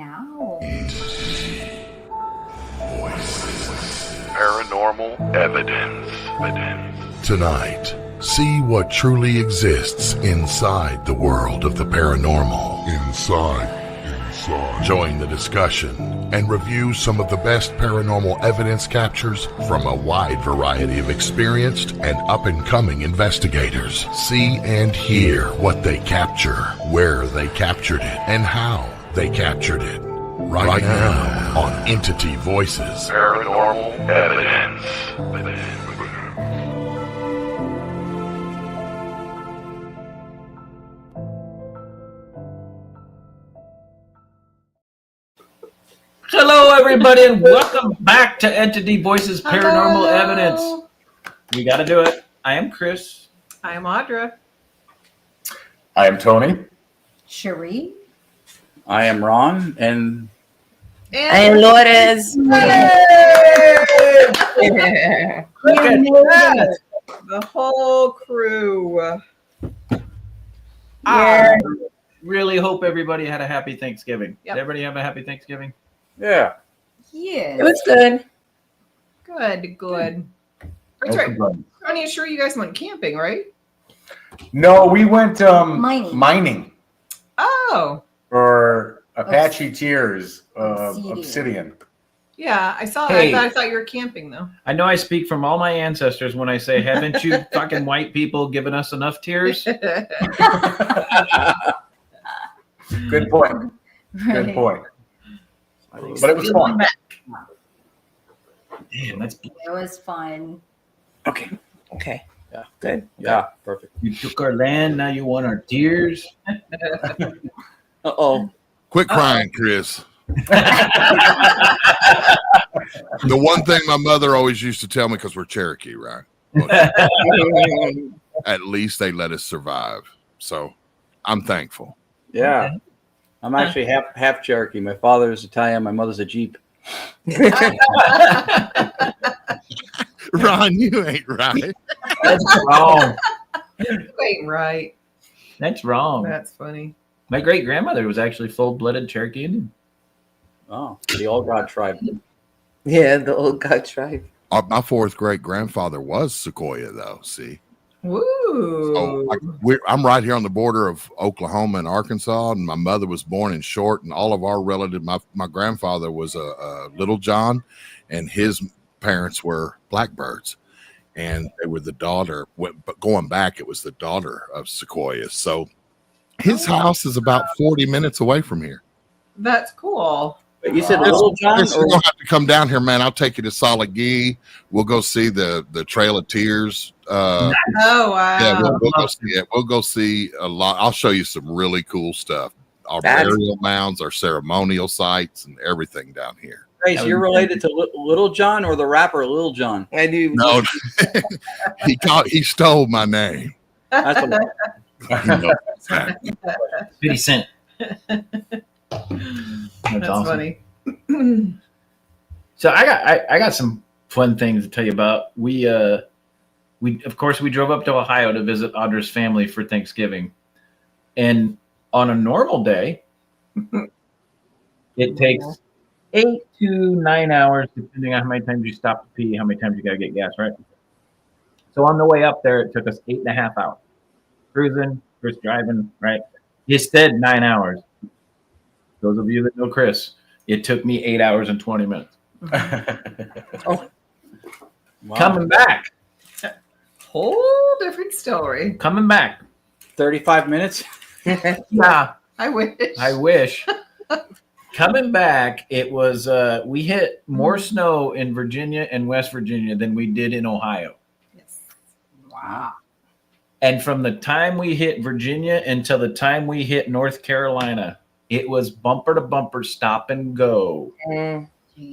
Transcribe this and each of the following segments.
now. Entity Voices Paranormal Evidence. Tonight, see what truly exists inside the world of the paranormal. Inside. Join the discussion and review some of the best paranormal evidence captures from a wide variety of experienced and up-and-coming investigators. See and hear what they capture, where they captured it, and how they captured it. Right now on Entity Voices Paranormal Evidence. Hello, everybody, and welcome back to Entity Voices Paranormal Evidence. We got to do it. I am Chris. I am Audra. I am Tony. Cherie. I am Ron, and I am Lourdes. Look at that. The whole crew. I really hope everybody had a happy Thanksgiving. Yep. Did everybody have a happy Thanksgiving? yeah. Yes. It was good. Good. That's right. Tony, you sure you guys went camping, right? No, we went Mining. Oh, for Apache Tears Obsidian. yeah. I saw. Hey. I thought you were camping though. I know I speak from all my ancestors when I say, haven't you fucking white people given us enough tears? Good point. Good Right. point. But it was fun. Damn, that's It was fun. Okay. Okay. Yeah. Good. Yeah. Perfect. you took our land, now you want our tears. Uh-oh. Quit crying, Chris. The one thing my mother always used to tell me, because we're Cherokee, right? At least they let us survive. So I'm thankful. Yeah. I'm actually half Cherokee. My father is Italian. My mother's a Jeep. Ron, you ain't right. That's wrong. Wait, right. That's wrong. That's funny. My great grandmother was actually full-blooded Cherokee Indian. Oh, the Old God tribe. Yeah, the old God tribe. My fourth great grandfather was Sequoia, though. See, Woo. I'm right here on the border of Oklahoma and Arkansas, and my mother was born in Short, and all of our relatives. My grandfather was a Little John, and his parents were Blackbirds, and they were the daughter. But going back, it was the daughter of Sequoia. So his house is about 40 minutes away from here. That's cool. But you said Little John? You're gonna have to come down here, man. I'll take you to Solid Gee. We'll go see the Trail of Tears. Oh wow. Yeah, we'll go see it. We'll go see a lot. I'll show you some really cool stuff. Our burial mounds, our ceremonial sites, and everything down here. Grace, you're related to Little John or the rapper Lil Jon? I do. No, he stole my name. That's what You know that. 50 Cent. That's awesome. funny. So I got some fun things to tell you about. We of course we drove up to Ohio to visit Audra's family for Thanksgiving, and on a normal day, it takes 8 to 9 hours, depending on how many times you stop to pee, how many times you gotta get gas, right? So on the way up there, it took us 8.5 hours cruising, Chris driving, right? Instead 9 hours. Those of you that know Chris, it took me 8 hours and 20 minutes. Wow. Coming back. Whole different story. Coming back. 35 minutes? Yeah, I wish. I wish. Coming back, it was we hit more snow in Virginia and West Virginia than we did in Ohio. Yes. Wow. And from the time we hit Virginia until the time we hit North Carolina, it was bumper to bumper, stop and go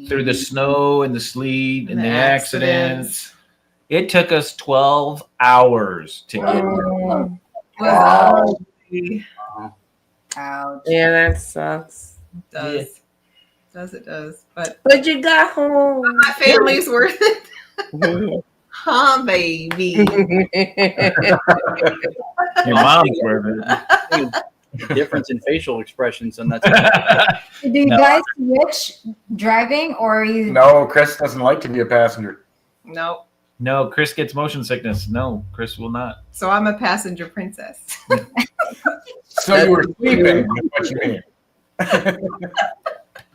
through the snow and the sleet and the accidents. It took us 12 hours to get there. Wow. Ouch. Yeah, that sucks. It does. It does. But But you got home. my family's worth it. Huh, baby. Your mom's worth it. difference in facial expressions, and that's Do you guys switch driving or you? No, Chris doesn't like to be a passenger. No. No, Chris gets motion sickness. No, Chris will not. So I'm a passenger princess. So you were sleeping, is what you mean.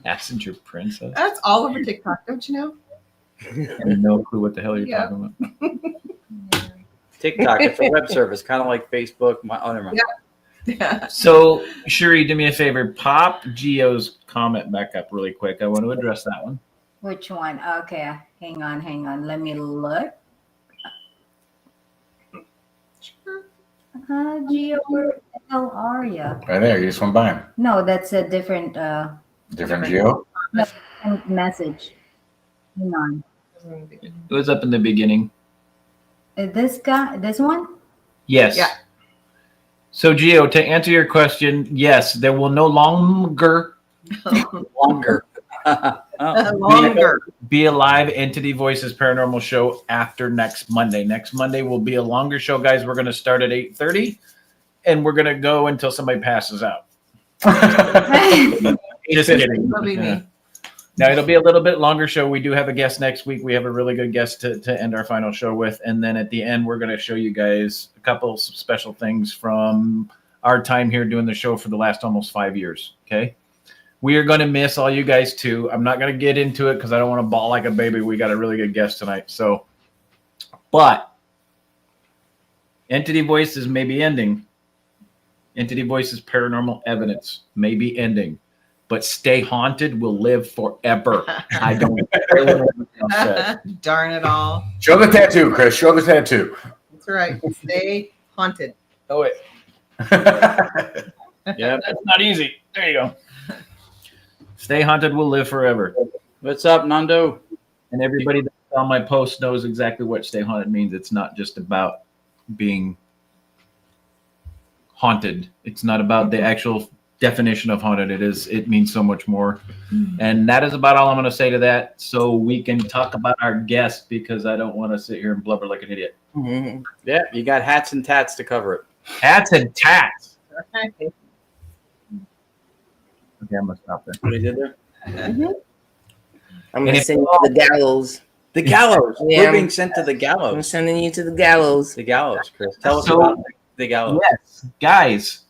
Passenger princess. That's all over TikTok, don't you know? I have no clue what the hell you're Yeah. talking about. TikTok. It's a web service, kind of like Facebook. Never mind. Yeah. So, Cherie, do me a favor. Pop Geo's comment back up really quick. I want to address that one. Which one? Okay, hang on. Let me look. Gio, where the hell are you? Right there, you just went by him. No, that's a different Different Geo? message. Hang on. It was up in the beginning. This guy, this one? Yes. Yeah. So, Gio, to answer your question, yes, there will no longer Longer. Longer. be a live Entity Voices Paranormal show after next Monday. Next Monday will be a longer show, guys. We're going to start at 8:30, and we're going to go until somebody passes out. Just kidding. That'll be me. Now, it'll be a little bit longer show. We do have a guest next week. We have a really good guest to end our final show with. And then at the end, we're going to show you guys a couple special things from our time here doing the show for the last almost 5 years. Okay. We are going to miss all you guys too. I'm not going to get into it because I don't want to bawl like a baby. We got a really good guest tonight. So, but Entity Voices may be ending. Entity Voices Paranormal Evidence may be ending, but Stay Haunted will live forever. I don't care what anyone else says. Darn it all. Show the tattoo, Chris. Show the tattoo. That's right. Stay haunted. Oh, wait. Yeah, that's not easy. There you go. Stay Haunted will live forever. What's up, Nando? And everybody that's on my post knows exactly what Stay Haunted means. It's not just about being haunted. It's not about the actual definition of haunted. It means so much more. And that is about all I'm going to say to that. So we can talk about our guest because I don't want to sit here and blubber like an idiot. Mhm. Yeah, you got hats and tats to cover it. Hats and tats. Okay, I'm going to stop there. What he did there? I'm going And to if- send you to the gallows. The gallows. Yeah. We're being sent to the I'm gallows. sending you to the gallows. The gallows, Chris. Tell us So- about the gallows. Yes, guys,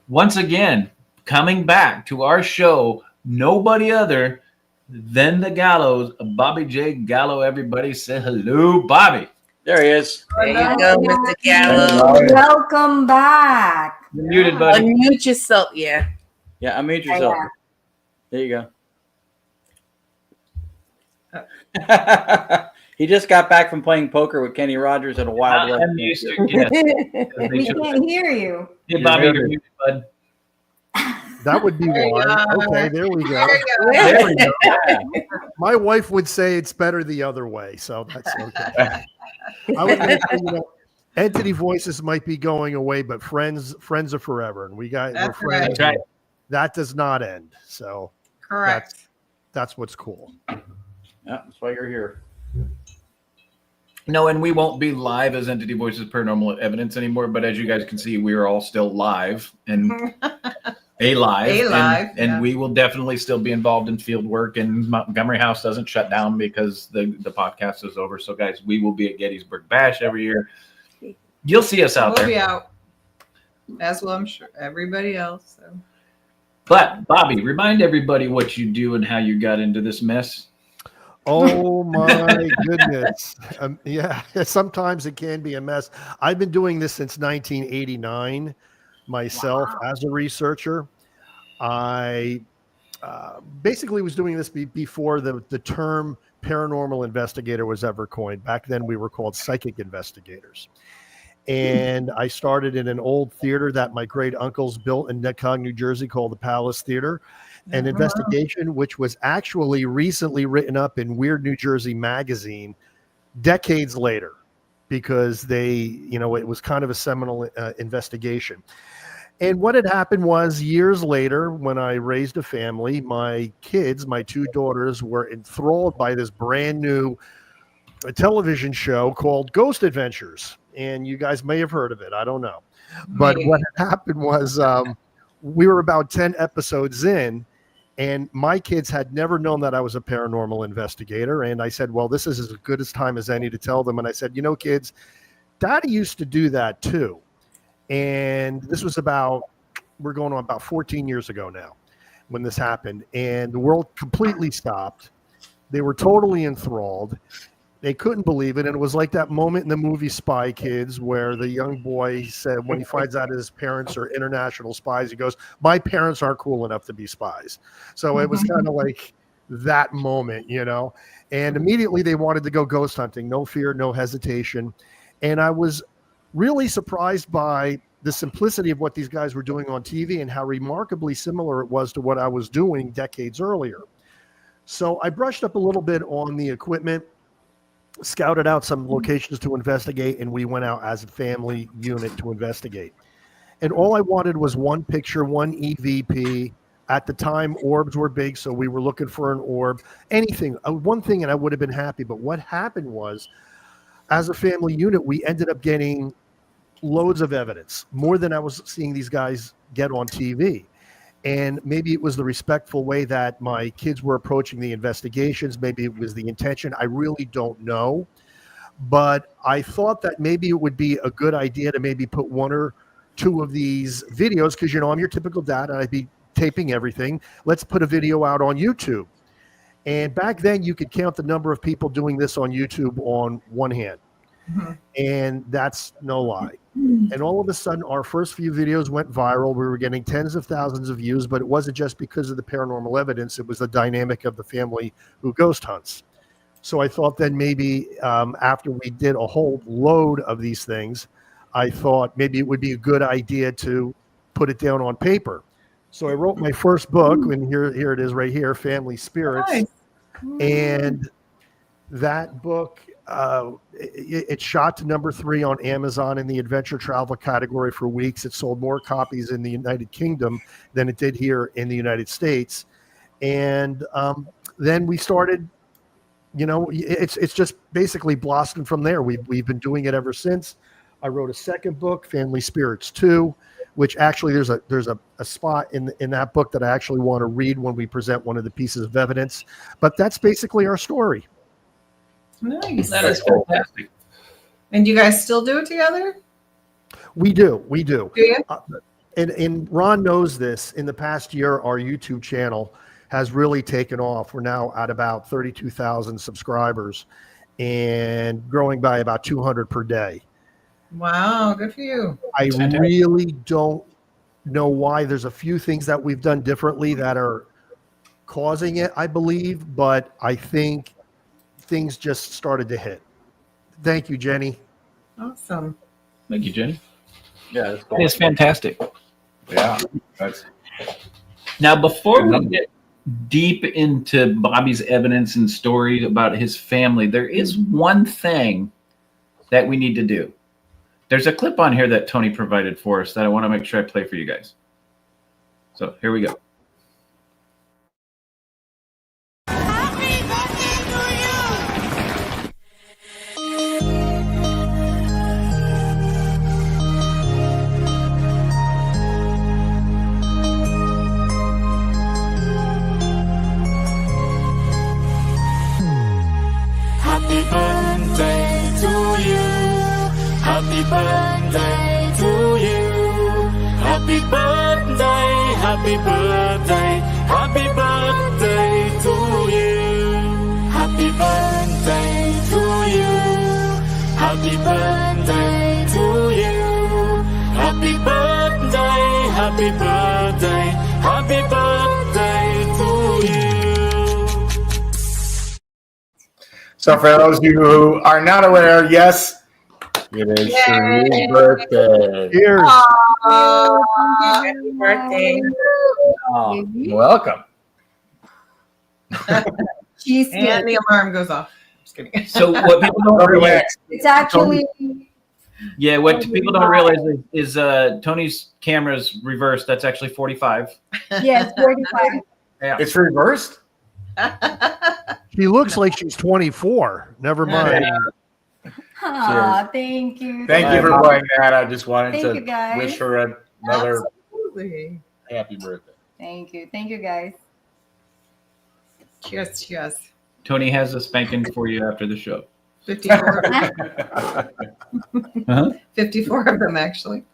once again, coming back to our show, nobody other than the Gallows, Bobby J. Gallo. Everybody say hello, Bobby. There he is. There you go, Mr. Gallo. Welcome back. You're muted, buddy. Unmute yourself. Yeah. Yeah, unmute yourself. There you go. He just got back from playing poker with Kenny Rogers at a Wild West. I'm used to yes. We can't hear you. Hey, Bobby, you're muted, bud. That would be There you one. go. Okay, there we go. There we go. My wife would say it's better the other way, so that's okay. I would say, Entity Voices might be going away, but friends are forever, and we're That's friends. That's right. That does not end. So Correct. that's what's cool. Yeah, that's why you're here. No, and we won't be live as Entity Voices Paranormal Evidence anymore, but as you guys can see, we are all still live and alive. And yeah. we will definitely still be involved in field work, and Montgomery House doesn't shut down because the podcast is over. So, guys, we will be at Gettysburg Bash every year. You'll see us out We'll there. be out. As well, I'm sure everybody else. So. But, Bobby, remind everybody what you do and how you got into this mess. Oh my goodness. Yeah, sometimes it can be a mess. I've been doing this since 1989 myself as a researcher. I basically was doing this before the term paranormal investigator was ever coined. Back then we were called psychic investigators. And I started in an old theater that my great uncles built in Netcong, New Jersey, called the Palace Theater. An investigation which was actually recently written up in Weird New Jersey magazine decades later, because it was kind of a seminal investigation. And what had happened was, years later, when I raised a family, my kids, my two daughters, were enthralled by this brand new television show called Ghost Adventures. And you guys may have heard of it. I don't know. But what had happened was we were about 10 episodes in, and my kids had never known that I was a paranormal investigator. And I said, well, this is as good a time as any to tell them. And I said, kids, Daddy used to do that too. And this was we're going on about 14 years ago now when this happened. And the world completely stopped. They were totally enthralled. They couldn't believe it. And it was like that moment in the movie Spy Kids where the young boy said, when he finds out his parents are international spies, he goes, my parents aren't cool enough to be spies. So it was kind of like that moment, and immediately they wanted to go ghost hunting. No fear, no hesitation. And I was really surprised by the simplicity of what these guys were doing on TV and how remarkably similar it was to what I was doing decades earlier. So I brushed up a little bit on the equipment, scouted out some locations to investigate, and we went out as a family unit to investigate. And all I wanted was one picture, one EVP. At the time, orbs were big, so we were looking for an orb. Anything, one thing, and I would have been happy. But what happened was, as a family unit, we ended up getting loads of evidence, more than I was seeing these guys get on TV. And maybe it was the respectful way that my kids were approaching the investigations. Maybe it was the intention. I really don't know. But I thought that maybe it would be a good idea to maybe put one or two of these videos, because, I'm your typical dad and I'd be taping everything. Let's put a video out on YouTube. And back then you could count the number of people doing this on YouTube on one hand. Mm-hmm. And that's no lie. And all of a sudden, our first few videos went viral. We were getting tens of thousands of views, but it wasn't just because of the paranormal evidence. It was the dynamic of the family who ghost hunts. So I thought then maybe after we did a whole load of these things, I thought maybe it would be a good idea to put it down on paper. So I wrote my first book, and here it is right here, Family Spirits. Nice. And that book, it shot to number 3 on Amazon in the adventure travel category for weeks. It sold more copies in the United Kingdom than it did here in the United States. And then we started, it's just basically blossomed from there. We've been doing it ever since. I wrote a second book, Family Spirits 2, which actually there's a spot in that book that I actually want to read when we present one of the pieces of evidence. But that's basically our story. Nice. That is fantastic. And you guys still do it together? We do. Do you? And Ron knows this. In the past year, our YouTube channel has really taken off. We're now at about 32,000 subscribers and growing by about 200 per day. Wow, good for you. I really don't know why. There's a few things that we've done differently that are causing it, I believe, but I think things just started to hit. Thank you, Jenny. Awesome. Thank you, Jenny. Yeah, that's cool. It's fantastic. Yeah. That's Now, before we get deep into Bobby's evidence and story about his family, there is one thing that we need to do. There's a clip on here that Tony provided for us that I want to make sure I play for you guys. So here we go. Happy birthday to you. Happy birthday to you. Happy birthday, happy birthday, happy birthday to you. Happy birthday to you. Happy birthday to you. Happy birthday, happy birthday, happy birthday to you. so for those of you who are not aware, yes, it is Cherie's birthday. Cheers. Happy birthday. Oh, Welcome. She's And the alarm goes off. Just kidding. So what people don't realize, It's actually what people don't realize is Tony's camera's reversed. That's actually 45. yes, 45. Yeah. It's reversed? She looks like she's 24. Never mind. Aw, thank you. Thank you for playing that. I just wanted Thank you, to guys. wish her another Absolutely. Happy birthday. Thank you. Thank you, guys. Cheers, cheers. Tony has a spanking for you after the show. 54. Uh-huh. 54 of them, actually.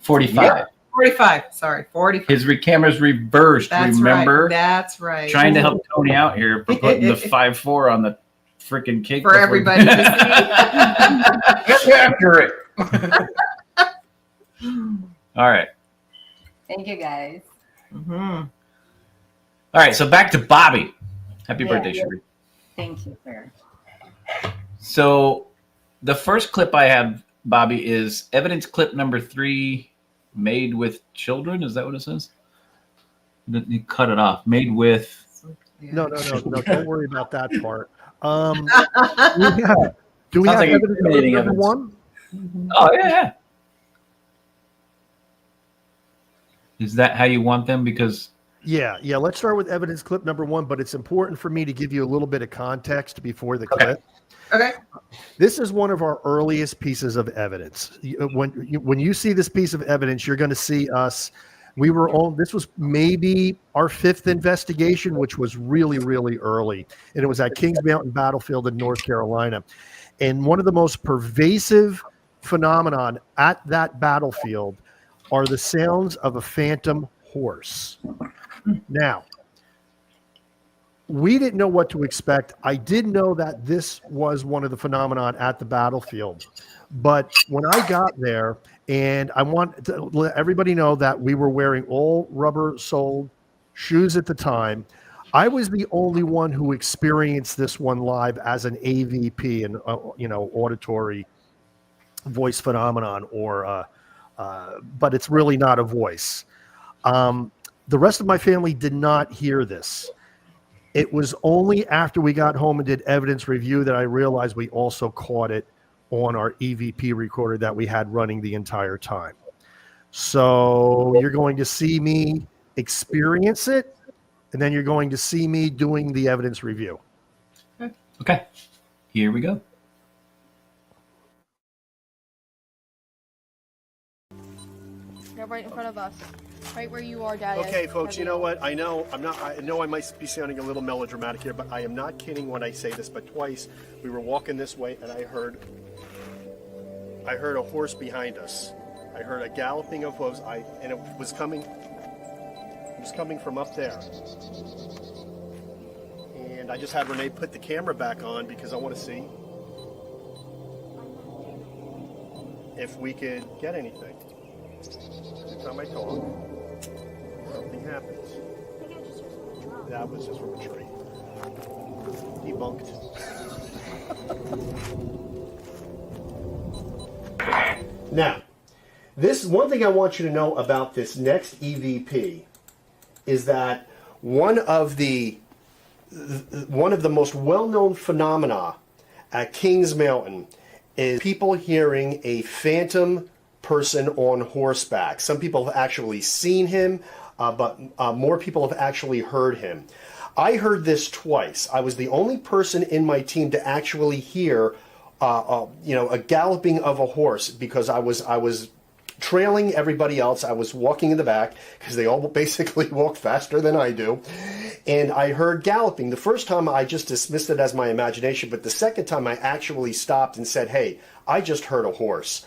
45. Yeah, 45. Sorry, 45. His camera's reversed. That's remember? right. That's right. Trying to help Tony out here for putting the 5-4 on the freaking cake for everybody to see. Accurate. All right. Thank you, guys. Mm-hmm. All right. So back to Bobby. Happy Yeah, birthday, yeah. Sherry. Thank you, sir. So the first clip I have, Bobby, is evidence clip number 3, made with children. Is that what it says? You cut it off. Made with. No. Don't worry about that part. Do we have like evidence incriminating number evidence. 1? Oh, yeah. Is that how you want them? Because Yeah. Let's start with evidence clip number 1, but it's important for me to give you a little bit of context before the clip. Okay. This is one of our earliest pieces of evidence. When you see this piece of evidence, you're going to see us. This was maybe our 5th investigation, which was really, really early. And it was at Kings Mountain Battlefield in North Carolina. And one of the most pervasive phenomenon at that battlefield are the sounds of a phantom horse. Now, we didn't know what to expect. I did know that this was one of the phenomenon at the battlefield. But when I got there, and I want to let everybody know that we were wearing all rubber-soled shoes at the time, I was the only one who experienced this one live as an AVP, an auditory voice phenomenon, but it's really not a voice. The rest of my family did not hear this. It was only after we got home and did evidence review that I realized we also caught it on our EVP recorder that we had running the entire time. So you're going to see me experience it, and then you're going to see me doing the evidence review. Okay, here we go. They're right in front of us. Right where you are, Daddy. Okay, folks, you know what? I know I might be sounding a little melodramatic here, but I am not kidding when I say this, but twice we were walking this way and I heard a horse behind us. I heard a galloping of hooves, and it was coming from up there. And I just had Renee put the camera back on because I want to see if we could get anything. Every time I talk, something happens. That was just from a tree. Debunked. Now, this one thing I want you to know about this next EVP is that one of the most well-known phenomena at Kings Mountain is people hearing a phantom person on horseback. Some people have actually seen him, but more people have actually heard him. I heard this twice. I was the only person in my team to actually hear a galloping of a horse because I was trailing everybody else. I was walking in the back because they all basically walk faster than I do. And I heard galloping. The first time I just dismissed it as my imagination, but the second time I actually stopped and said, hey, I just heard a horse.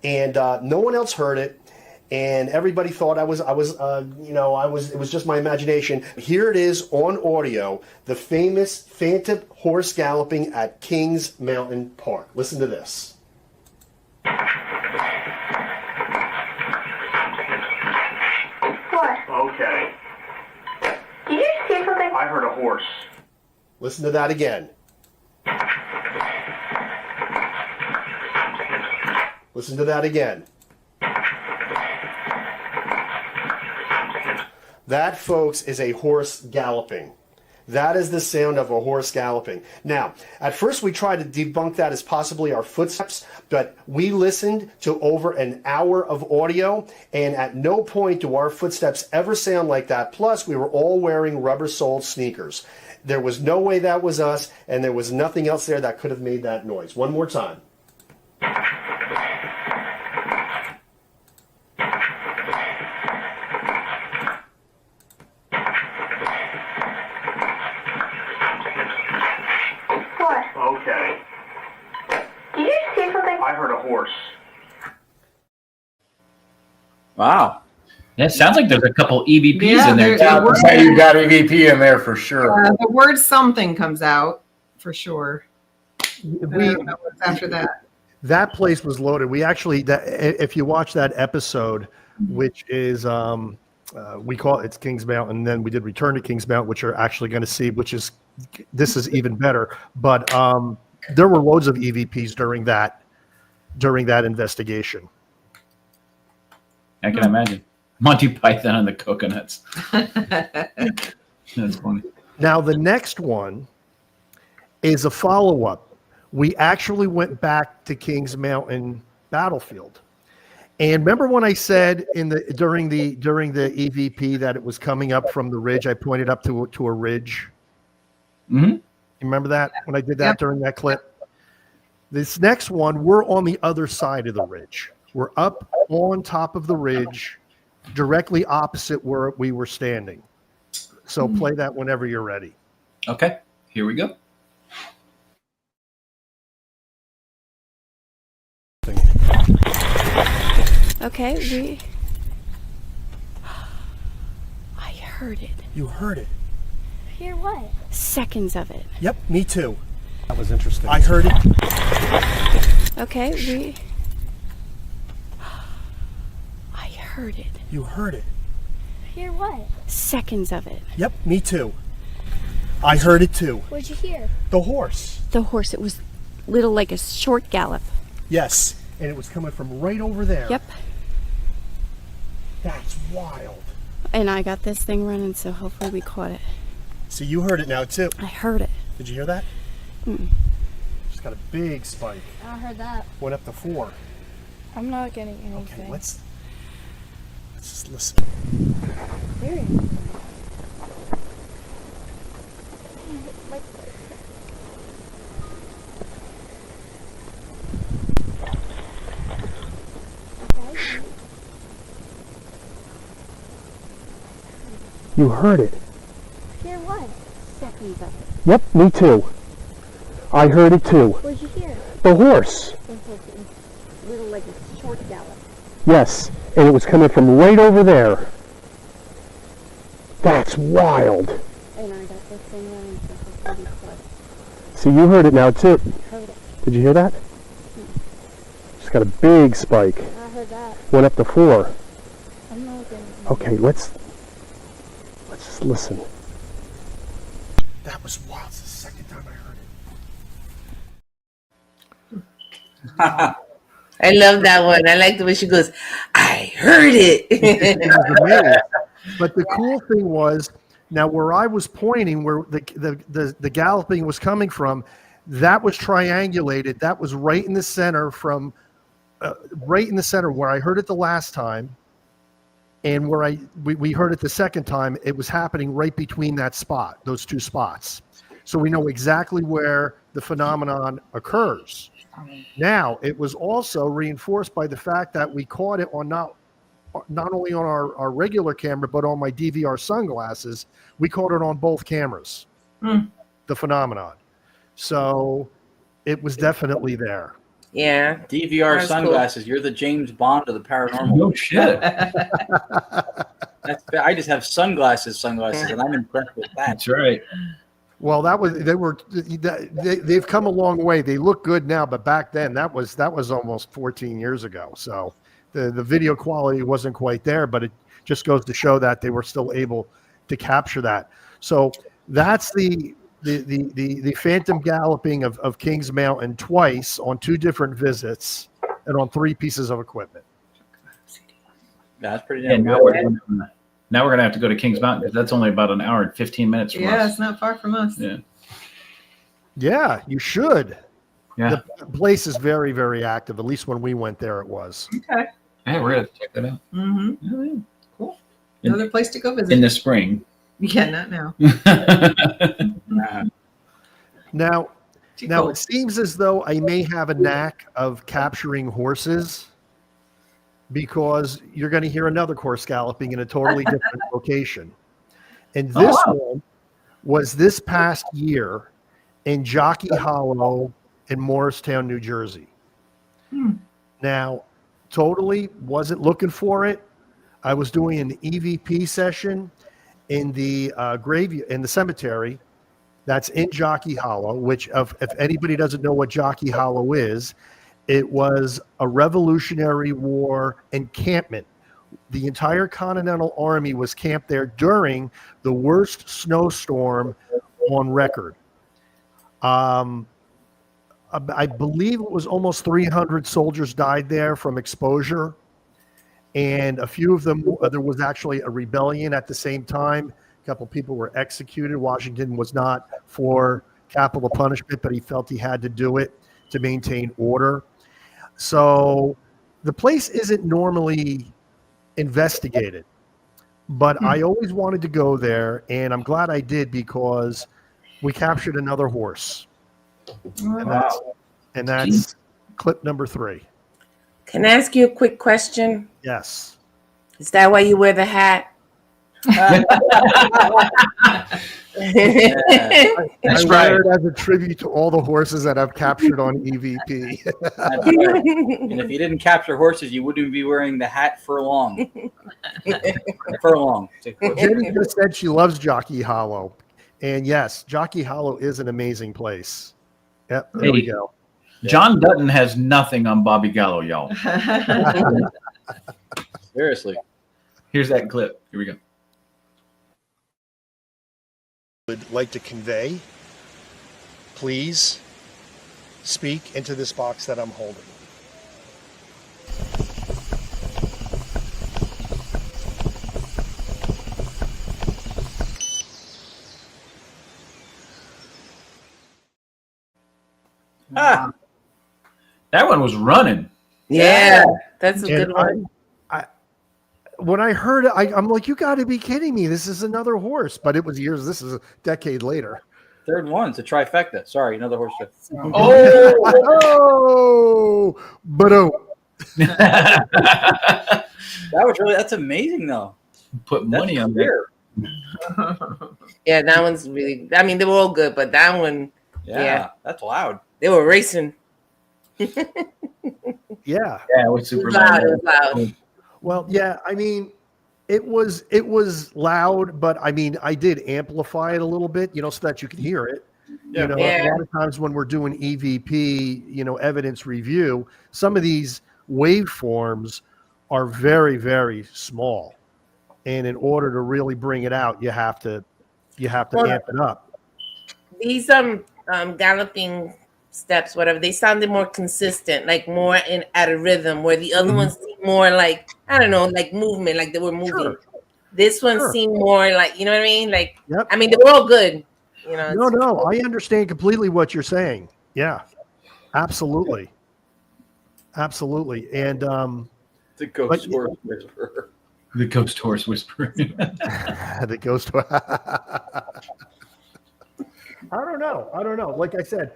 And no one else heard it. And everybody thought it was just my imagination. Here it is on audio, the famous phantom horse galloping at Kings Mountain Park. Listen to this. What? Okay. Did you see something? I heard a horse. Listen to that again. Listen to that again. That, folks, is a horse galloping. That is the sound of a horse galloping. Now, at first we tried to debunk that as possibly our footsteps, but we listened to over an hour of audio, and at no point do our footsteps ever sound like that. Plus, we were all wearing rubber-soled sneakers. There was no way that was us, and there was nothing else there that could have made that noise. One more time. Wow. Yeah, it sounds like there's a couple EVPs in there. Yeah, say you got EVP in there for sure. The word something comes out for sure. I don't know what's after that. That place was loaded. We actually, if you watch that episode, which is we call it's Kings Mountain, and then we did Return to Kings Mountain, which you're actually going to see, this is even better. But there were loads of EVPs during that investigation. I can imagine. Monty Python and the coconuts. That's funny. Now the next one is a follow-up. We actually went back to Kings Mountain battlefield. And remember when I said during the EVP that it was coming up from the ridge? I pointed up to a ridge. Mm-hmm. You remember that when I did that during that clip? This next one, we're on the other side of the ridge. We're up on top of the ridge, directly opposite where we were standing. So play that whenever you're ready. Okay, here we go. Okay, I heard it. You heard it. Hear what? Seconds of it. Yep, me too. That was interesting. I heard it. Okay, I heard it. You heard it. Hear what? Seconds of it. Yep, me too. I heard it too. What'd you hear? The horse. The horse. It was little like a short gallop. Yes, and it was coming from right over there. Yep. That's wild. And I got this thing running, so hopefully we caught it. So you heard it now too. I heard it. Did you hear that? Mm-mm. Just got a big spike. I heard that. Went up to 4. I'm not getting anything. Okay, let's just listen. Serious. You heard it. Hear what? Seconds of it. Yep, me too. I heard it too. What'd you hear? The horse. The horse. It was little like a short gallop. Yes, and it was coming from right over there. That's wild. And I got this thing running, so hopefully we caught it. See, you heard it now too. Heard it. Did you hear that? Just got a big spike. I heard that. Went up to 4. I'm not getting Okay, let's just listen. That was wild. It's the second time I heard it. I love that one. I like the way she goes, I heard it. But the cool thing was, now where I was pointing, where the galloping was coming from, that was triangulated. That was right in the center where I heard it the last time. And where we heard it the second time, it was happening right between those two spots. So we know exactly where the phenomenon occurs. Now, it was also reinforced by the fact that we caught it on not only on our regular camera, but on my DVR sunglasses. We caught it on both cameras, the phenomenon. So it was definitely there. Yeah. DVR That's sunglasses. cool. You're the James Bond of the paranormal. No shit. I just have sunglasses, and I'm impressed with that. That's right. Well, they've come a long way. They look good now, but back then that was almost 14 years ago. So the video quality wasn't quite there, but it just goes to show that they were still able to capture that. So that's the phantom galloping of Kings Mountain twice on 2 different visits and on 3 pieces of equipment. That's pretty Yeah, damn now good. we're gonna have to go to Kings Mountain because that's only about an hour and 15 minutes from Yeah, us. it's not far from us. Yeah. Yeah, you should. Yeah. The place is very, very active. At least when we went there, it was. Okay. Yeah, we're gonna check that out. Mm-hmm. Oh, yeah. Cool. Another place to go visit. In the spring. Yeah, not now. Now, Too Now, cold. it seems as though I may have a knack of capturing horses because you're going to hear another horse galloping in a totally different location. And this one was this past year in Jockey Hollow in Morristown, New Jersey. Now, totally wasn't looking for it. I was doing an EVP session in the in the cemetery that's in Jockey Hollow, which if anybody doesn't know what Jockey Hollow is, it was a Revolutionary War encampment. The entire Continental Army was camped there during the worst snowstorm on record. I believe it was almost 300 soldiers died there from exposure. And a few of them, there was actually a rebellion at the same time. A couple people were executed. Washington was not for capital punishment, but he felt he had to do it to maintain order. So the place isn't normally investigated, but I always wanted to go there, and I'm glad I did because we captured another horse. And that's clip number 3. Can I ask you a quick question? Yes. Is that why you wear the hat? I That's wear right. it as a tribute to all the horses that I've captured on EVP. That's right. And if you didn't capture horses, you wouldn't be wearing the hat furlong. Furlong. Jenny just said she loves Jockey Hollow. And yes, Jockey Hollow is an amazing place. Yep, there we go. John Dutton has nothing on Bobby Gallo, y'all. Seriously. Here's that clip. Here we go. Would like to convey, please speak into this box that I'm holding. That one was running. Yeah, that's a And good one. When I heard it, I'm like, you got to be kidding me. This is another horse. But it was years. This is a decade later. Third one's a trifecta. Sorry, another horse. Oh, but That's amazing though. Put money on there. Yeah, that one's really, I mean, they were all good, but that one, Yeah, that's loud. they were racing. yeah. Yeah, it was super Loud, loud. it was loud. Well, yeah. I mean, it was loud, but I mean, I did amplify it a little bit, so that you could hear it. Yeah. A lot of times when we're doing EVP, evidence review, some of these waveforms are very, very small, and in order to really bring it out, you have to amp it up. These galloping steps, whatever, they sounded more consistent, like more at a rhythm, where the other ones seemed more like, I don't know, like movement, like they were moving. Sure. This one seemed more like, you know what I mean? Like, Yep. I mean, they were all good. No, I understand completely what you're saying. Yeah, absolutely. And The ghost horse whisperer. The ghost horse whisperer. the ghost. I don't know. Like I said,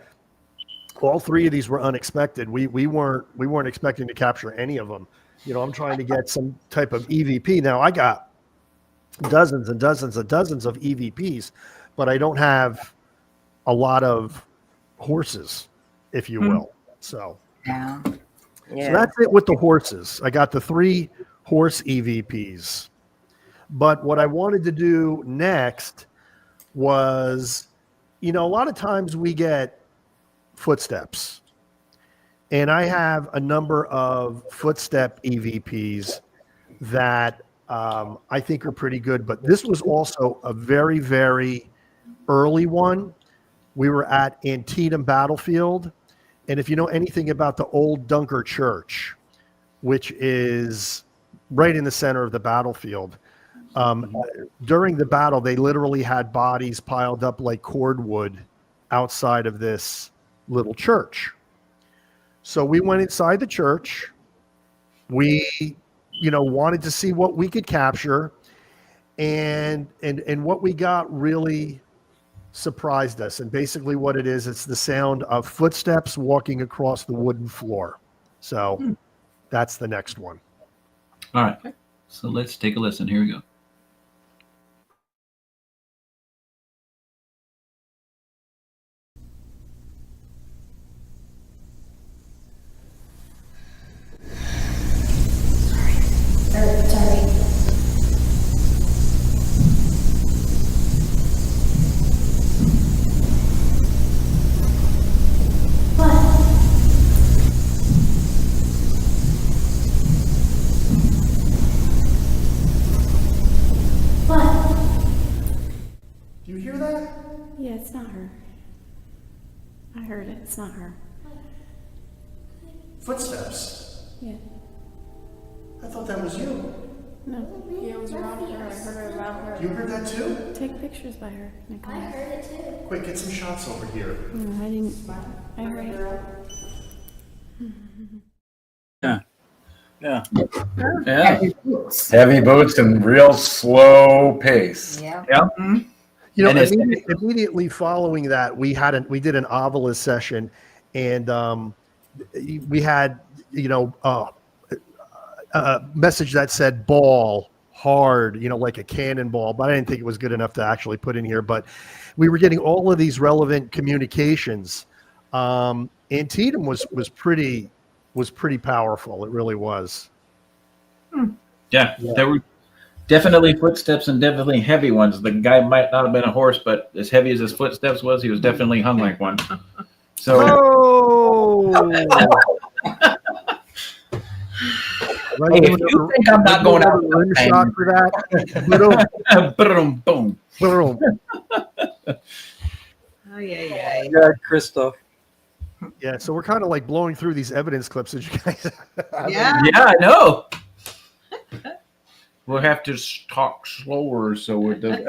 all 3 of these were unexpected. We weren't expecting to capture any of them. I'm trying to get some type of EVP. Now I got dozens and dozens and dozens of EVPs, but I don't have a lot of horses, if you will. So, Yeah. so that's it with the horses. I got the 3 horse EVPs. But what I wanted to do next was, a lot of times we get footsteps. And I have a number of footstep EVPs that I think are pretty good. But this was also a very, very early one. We were at Antietam Battlefield. And if you know anything about the old Dunker Church, which is right in the center of the battlefield, during the battle, they literally had bodies piled up like cordwood outside of this little church. So we went inside the church. We, wanted to see what we could capture, and what we got really surprised us. And basically what it is, it's the sound of footsteps walking across the wooden floor. So that's the next one. All right. So let's take a listen. Here we go. Sorry. it's not her. I heard it. It's not her. Footsteps. Yeah. I thought that was you. No. Yeah, it was around her. I heard her around her. You heard that too? Take pictures by her. Nicole. I heard it too. Quick, get some shots over here. No, I didn't. I heard it. Yeah. Yeah. Yeah. Heavy boots and real slow pace. Yeah. Yeah. You know, And it's- immediately following that, we did an Ovilus session, and we had a message that said "ball hard," like a cannonball, but I didn't think it was good enough to actually put in here. But we were getting all of these relevant communications. Antietam was pretty powerful. It really was. Yeah, there were definitely footsteps and definitely heavy ones. The guy might not have been a horse, but as heavy as his footsteps was, he was definitely hung like one. So, Right, hey, if you think I'm not going out, rim shot for that. boom, boom, boom. Oh, yeah. Yeah, Christoph. Yeah, so we're kind of like blowing through these evidence clips that you guys. Yeah. Yeah, I know. We'll have to talk slower so it doesn't.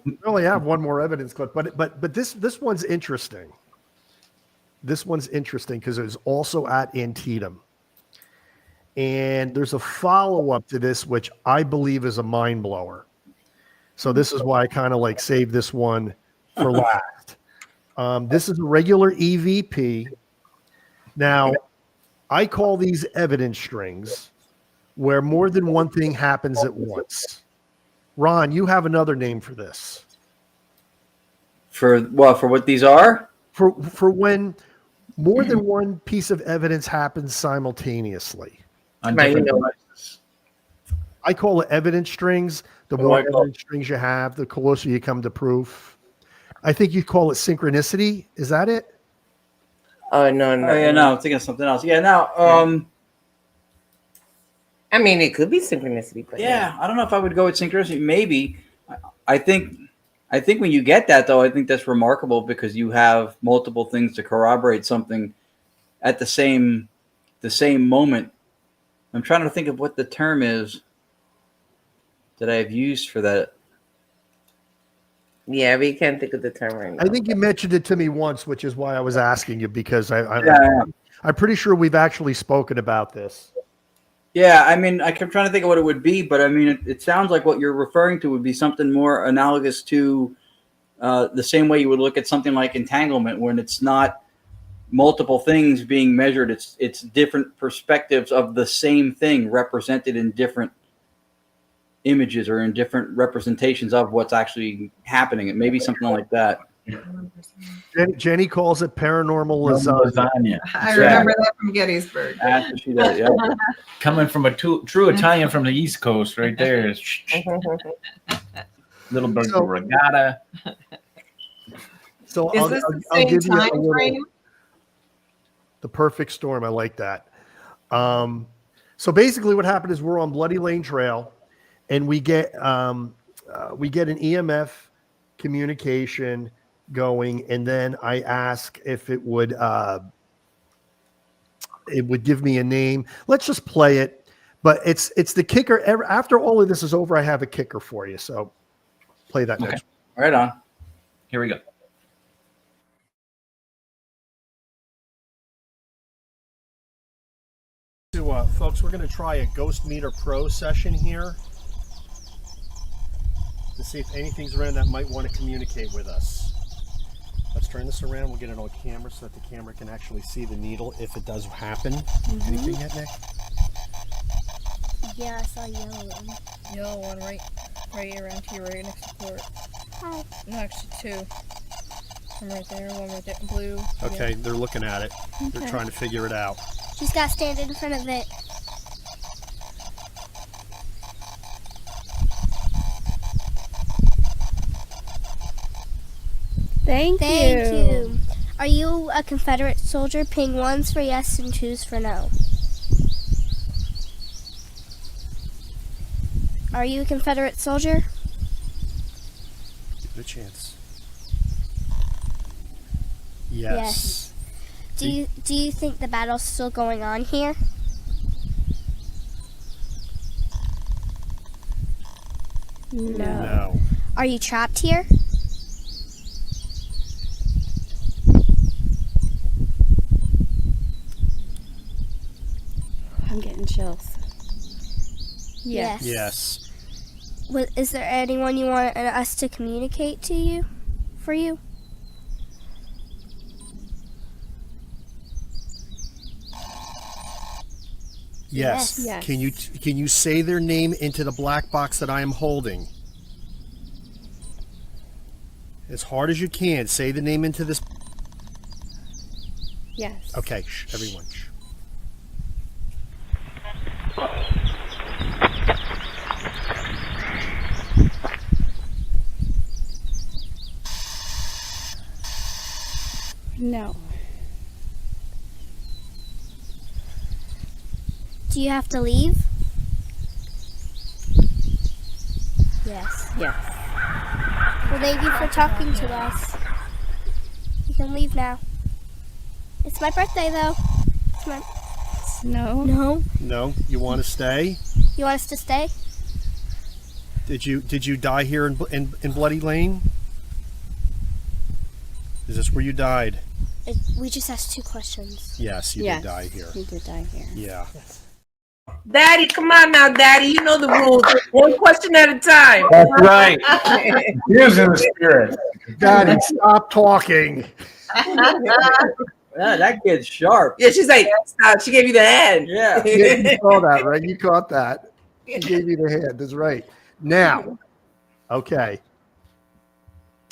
We only have one more evidence clip, but this one's interesting. This one's interesting because it was also at Antietam. And there's a follow-up to this, which I believe is a mind blower. So this is why I kind of like saved this one for last. This is a regular EVP. Now, I call these evidence strings where more than one thing happens at once. Ron, you have another name for this. For what these are? For when more than one piece of evidence happens simultaneously. On different devices. I call it evidence strings. The more evidence strings you have, the closer you come to proof. I think you call it synchronicity. Is that it? Oh no. Oh yeah, no, I'm thinking of something else. Yeah, now I mean, it could be synchronicity, but yeah, I don't know if I would go with synchronicity. Maybe. I think when you get that though, I think that's remarkable because you have multiple things to corroborate something at the same moment. I'm trying to think of what the term is that I've used for that. Yeah, we can't think of the term right now. I think you mentioned it to me once, which is why I was asking you because I'm pretty sure we've actually spoken about this. Yeah, I mean, I'm trying to think of what it would be, but I mean, it sounds like what you're referring to would be something more analogous to the same way you would look at something like entanglement, when it's not multiple things being measured, it's different perspectives of the same thing represented in different images or in different representations of what's actually happening. It may be something like that. Jenny calls it paranormal lasagna. I remember that from Gettysburg. That's what she does, yeah. Coming from a true Italian from the East Coast, right there. Little bit of regatta. So Is this the same time frame? The perfect storm. I like that. So basically, what happened is we're on Bloody Lane Trail, and we get an EMF communication going, and then I ask if it would give me a name. Let's just play it. But it's the kicker. After all of this is over, I have a kicker for you. So play that next. Right on. Here we go. Folks, we're going to try a Ghost Meter Pro session here to see if anything's around that might want to communicate with us. Let's turn this around. We'll get it on camera so that the camera can actually see the needle if it does happen. Anything yet, Nick? Yeah, I saw a yellow one. Yellow one right around here, right next to Court. Hi. No, actually two. One right there, one right there, blue. Okay, Yeah. they're looking at it. They're Okay. trying to figure it out. She's got to stand in front of it. Thank you. Are you a Confederate soldier? Ping 1s for yes and 2s for no. Are you a Confederate soldier? it a chance. Yes. Do you think the battle's still going on here? No. Are you trapped here? I'm getting chills. Yes. Yes. Is there anyone you want us to communicate to you? For you? Yes. Yes. Can you say their name into the black box that I am holding? As hard as you can. Say the name into this. Yes. Okay, shh, everyone. Shh. No. Do you have to leave? Yes. Yes. Well, thank you for talking to us. You can leave now. It's my birthday, though. No. No? No? You want to stay? You want us to stay? Did you die here in Bloody Lane? Is this where you died? We just asked 2 questions. Yes, you did die here. You did die here. Yeah. Daddy, come on now, Daddy. You know the rules. One question at a time. That's right. Here's in the spirit. Daddy, stop talking. Yeah, that kid's sharp. Yeah, she's like, stop. She gave you the hand. Yeah. Yeah, you saw that, right? You caught that. He gave you the hand. That's right. Now, okay.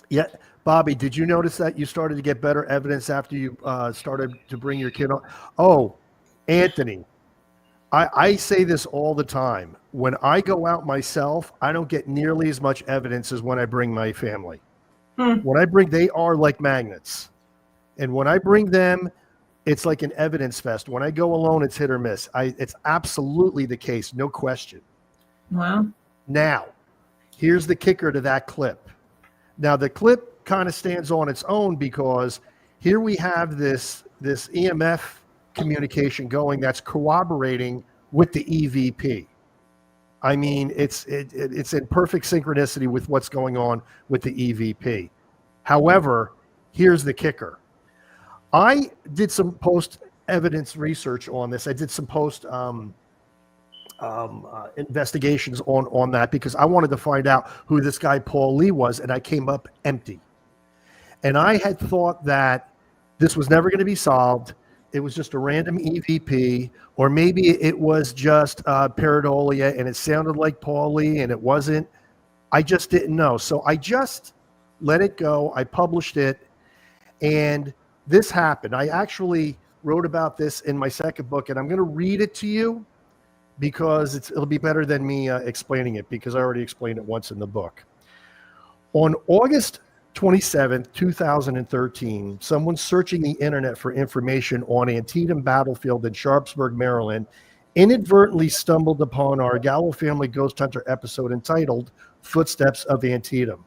Yeah, Bobby, did you notice that you started to get better evidence after you started to bring your kid on? Oh, Anthony, I say this all the time. When I go out myself, I don't get nearly as much evidence as when I bring my family. When they are like magnets. And when I bring them, it's like an evidence fest. When I go alone, it's hit or miss. It's absolutely the case, no question. Wow. Now, here's the kicker to that clip. Now, the clip kind of stands on its own because here we have this EMF communication going that's corroborating with the EVP. I mean, it's in perfect synchronicity with what's going on with the EVP. However, here's the kicker. I did some post-evidence research on this. I did some investigations on that because I wanted to find out who this guy Paul Lee was, and I came up empty. And I had thought that this was never going to be solved. It was just a random EVP, or maybe it was just pareidolia, and it sounded like Paul Lee, and it wasn't. I just didn't know. So I just let it go. I published it, and this happened. I actually wrote about this in my second book, and I'm going to read it to you because it'll be better than me explaining it, because I already explained it once in the book. On August 27th, 2013, someone searching the internet for information on Antietam Battlefield in Sharpsburg, Maryland, inadvertently stumbled upon our Gallo Family Ghost Hunter episode entitled Footsteps of Antietam,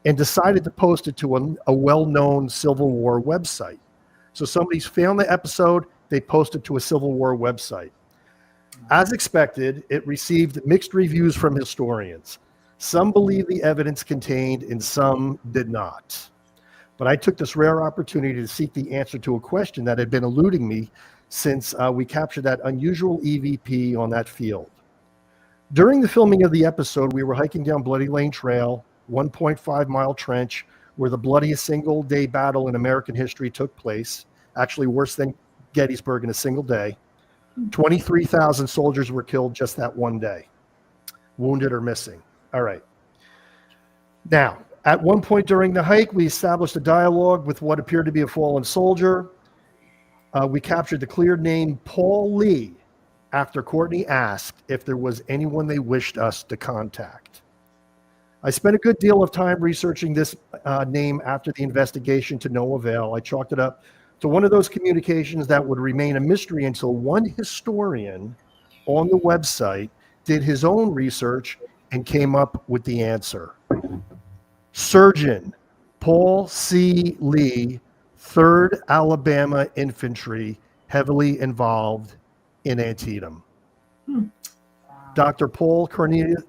and decided to post it to a well-known Civil War website. So somebody's found the episode, they posted to a Civil War website. As expected, it received mixed reviews from historians. Some believe the evidence contained and some did not. But I took this rare opportunity to seek the answer to a question that had been eluding me since we captured that unusual EVP on that field. During the filming of the episode, we were hiking down Bloody Lane Trail, 1.5-mile trench, where the bloodiest single-day battle in American history took place, actually worse than Gettysburg in a single day. 23,000 soldiers were killed just that one day, wounded or missing. All right. Now, at one point during the hike, we established a dialogue with what appeared to be a fallen soldier. We captured the clear name Paul Lee after Courtney asked if there was anyone they wished us to contact. I spent a good deal of time researching this name after the investigation to no avail. I chalked it up to one of those communications that would remain a mystery until one historian on the website did his own research and came up with the answer. Surgeon Paul C. Lee, 3rd Alabama Infantry, heavily involved in Antietam. Dr. Paul Cornelius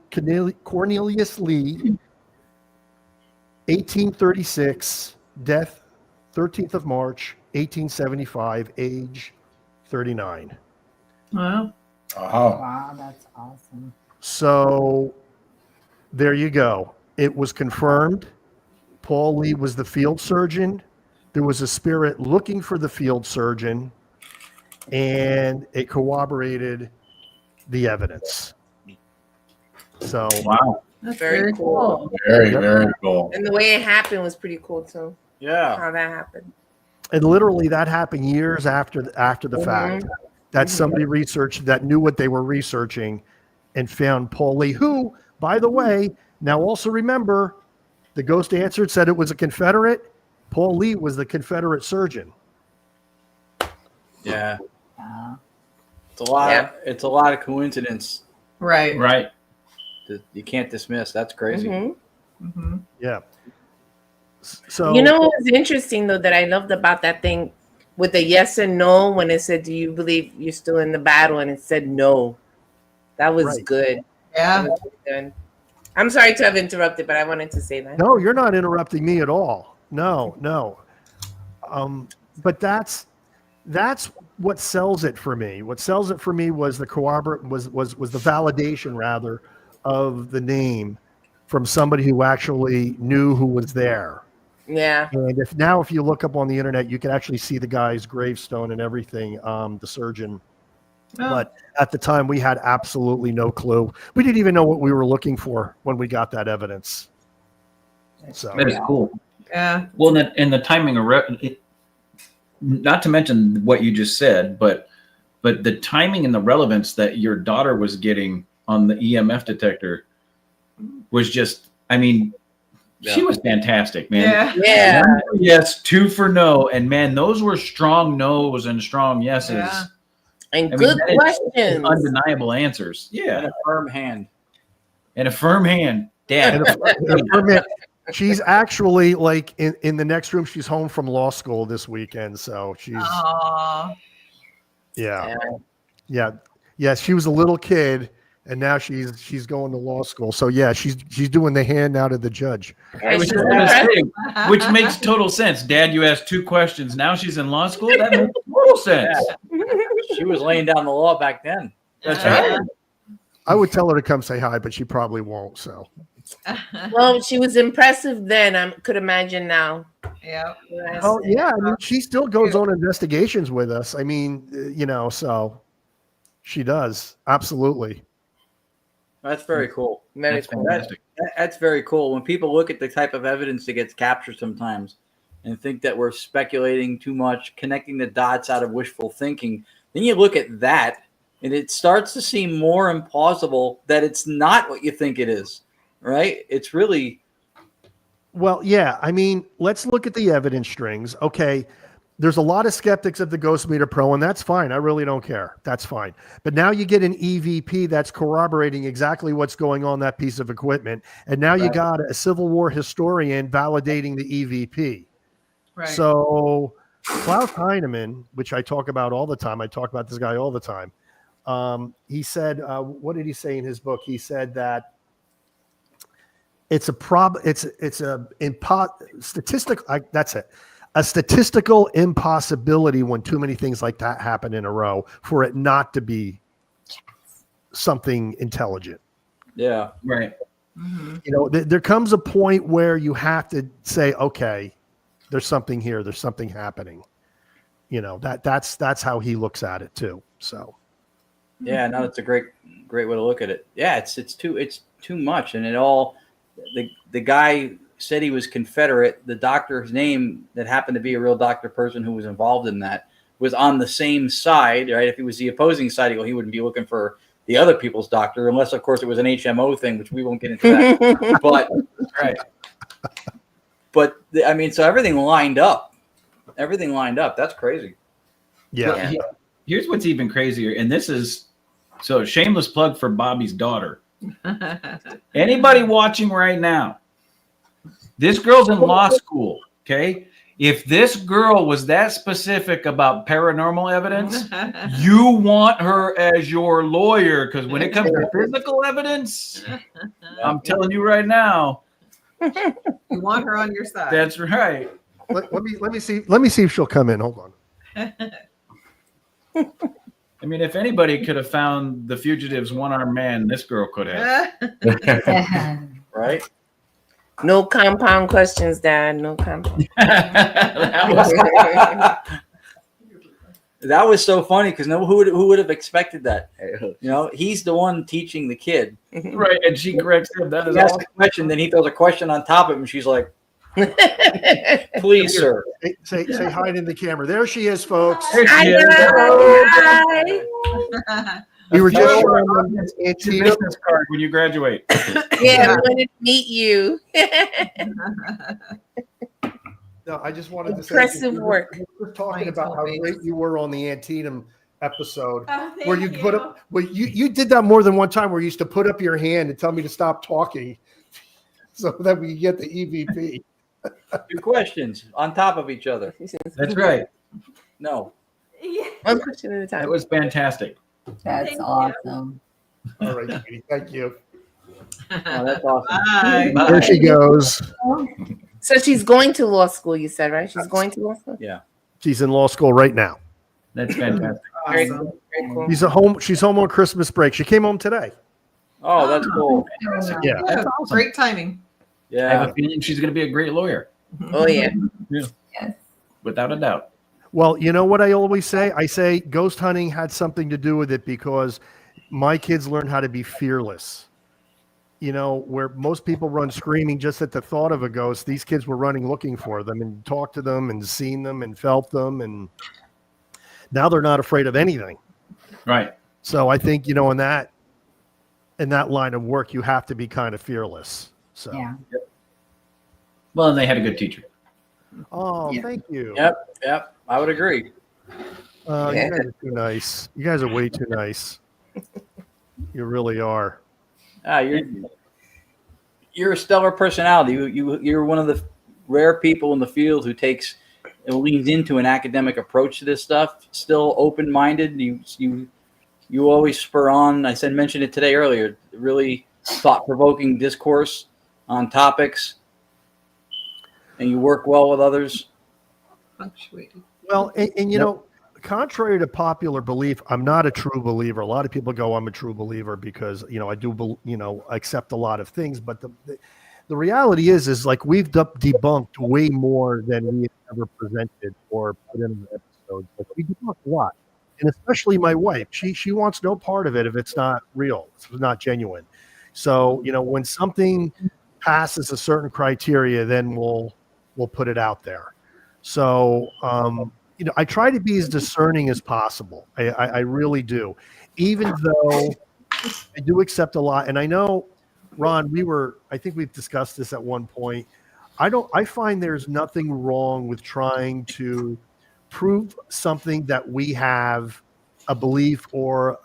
Lee, 1836, death 13th of March, 1875, age 39. Wow. Wow, that's awesome. So there you go. It was confirmed. Paul Lee was the field surgeon. There was a spirit looking for the field surgeon, and it corroborated the evidence. So wow, that's very cool. Very cool. And the way it happened was pretty cool too. Yeah, how that happened. And literally, that happened years after the fact. That somebody researched that knew what they were researching, and found Paul Lee, who, by the way, now also remember, the ghost answered, said it was a Confederate. Paul Lee was the Confederate surgeon. Yeah. It's a lot. It's a lot of coincidence. Right. Right. That you can't dismiss. That's crazy. Yeah. So you know what was interesting though that I loved about that thing with the yes and no when it said, "Do you believe you're still in the battle?" and it said no. That was good. Yeah. That was good. I'm sorry to have interrupted, but I wanted to say that. No, you're not interrupting me at all. No. But that's what sells it for me. What sells it for me was the was the validation rather of the name from somebody who actually knew who was there. Yeah. And if you look up on the internet, you can actually see the guy's gravestone and everything, the surgeon. Oh. But at the time, we had absolutely no clue. We didn't even know what we were looking for when we got that evidence. So that is cool. Yeah. Well, and the timing of not to mention what you just said, but the timing and the relevance that your daughter was getting on the EMF detector was just, I mean, she was fantastic, man. Yeah. Yes, 2 for no. And man, those were strong no's and strong yeses. Yeah. And good questions. Undeniable answers. Yeah. And a firm hand. And a firm hand. Dad. She's actually like in the next room. She's home from law school this weekend. So she's, yeah. She was a little kid, and now she's going to law school. So yeah, she's doing the hand out of the judge. Which makes total sense. Dad, you asked 2 questions. Now she's in law school. That makes total sense. She was laying down the law back then. That's right. I would tell her to come say hi, but she probably won't. So. Well, she was impressive then. I could imagine now. Yeah. Oh yeah, I mean, she still goes on investigations with us. I mean, so she does absolutely. That's very cool. Very cool. That's very cool. When people look at the type of evidence that gets captured sometimes and think that we're speculating too much, connecting the dots out of wishful thinking, then you look at that and it starts to seem more implausible that it's not what you think it is, right? It's really... Well, yeah. I mean, let's look at the evidence strings. Okay. There's a lot of skeptics of the Ghost Meter Pro, and that's fine. I really don't care. That's fine. But now you get an EVP that's corroborating exactly what's going on that piece of equipment. And now you got a Civil War historian validating the EVP. Right. So Klaus Heinemann, which I talk about all the time, I talk about this guy all the time. He said, what did he say in his book? He said that it's a statistical impossibility when too many things like that happen in a row for it not to be something intelligent. Yeah. Right. Mm-hmm. There comes a point where you have to say, okay, there's something here. There's something happening. That's how he looks at it too. So. Yeah, no, it's a great way to look at it. Yeah, it's too much. And it all, the guy said he was Confederate. The doctor's name that happened to be a real doctor person who was involved in that was on the same side, right? If he was the opposing side, he wouldn't be looking for the other people's doctor, unless of course it was an HMO thing, which we won't get into that. But I mean, so everything lined up. That's crazy. Yeah. Well, here's what's even crazier. And this is, so shameless plug for Bobby's daughter. Anybody watching right now, This girl's in law school. Okay. If this girl was that specific about paranormal evidence, you want her as your lawyer, because when it comes to physical evidence, I'm telling you right now, You want her on your side. that's right. Let me see if she'll come in. Hold on. I mean, if anybody could have found the fugitive's one-armed man, this girl could have. Right? No compound questions, Dad. No compound. That was so funny because who would have expected that? You know, he's the one teaching the kid. Right, and she corrects him. That is He asks awesome. a question, then he throws a question on top of him, and she's like, "Please, sir." Say hi in the camera. There she is, folks. There she is. Hi. We were just Your showing them business card when you graduate. Yeah, we wanted to meet you. No, I just wanted to say Impressive work. We were talking about how great you were on the Antietam episode, Oh, thank where you put up. Well, you did that more than one time, where you used to put up your hand and tell me to stop talking, so that we could get the EVP. 2 questions on top of each other. That's right. No. One question at a time. It was fantastic. That's awesome. All right, Katie, thank you. Oh, that's awesome. Bye. There she goes. So she's going to law school, you said, right? She's going to law school? Yeah. She's in law school right now. That's fantastic. Very cool. Very cool. She's home on Christmas break. She came home today. Oh, that's cool. Yeah. That's awesome. Great timing. I have Yeah. a feeling she's going to be a great lawyer. Oh, yeah. Yes. Without a doubt. Well, you know what I always say? I say ghost hunting had something to do with it, because my kids learned how to be fearless. You know, where most people run screaming just at the thought of a ghost, these kids were running looking for them and talked to them and seen them and felt them. And now they're not afraid of anything. Right. So I think, you know, in that line of work, you have to be kind of fearless. So, Yeah. Well, and they had a good teacher. oh, thank you. Yep. I would agree. You guys are too nice. You guys are way too nice. You really are. You're a stellar personality. You're one of the rare people in the field who leans into an academic approach to this stuff. Still open-minded. You always spur on. Mentioned it today earlier. Really thought-provoking discourse on topics, and you work well with others. Well, and you know, contrary to popular belief, I'm not a true believer. A lot of people go, I'm a true believer because, you know, I do, accept a lot of things. But the reality is like we've debunked way more than we ever presented or put in the episode. Like we debunked a lot. And especially my wife, she wants no part of it if it's not real, if it's not genuine. So, you know, when something passes a certain criteria, then we'll put it out there. So, you know, I try to be as discerning as possible. I really do, even though I do accept a lot. And I know, Ron, I think we've discussed this at one point. I find there's nothing wrong with trying to prove something that we have a belief or,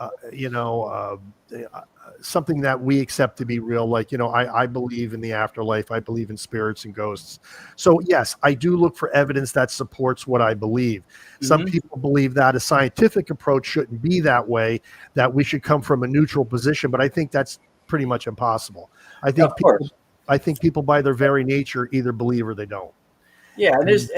something that we accept to be real. Like, you know, I believe in the afterlife. I believe in spirits and ghosts. So yes, I do look for evidence that supports what I believe. Mm-hmm. Some people believe that a scientific approach shouldn't be that way, that we should come from a neutral position, but I think that's pretty much impossible. I think people by their very nature either believe or they don't. Yeah, there's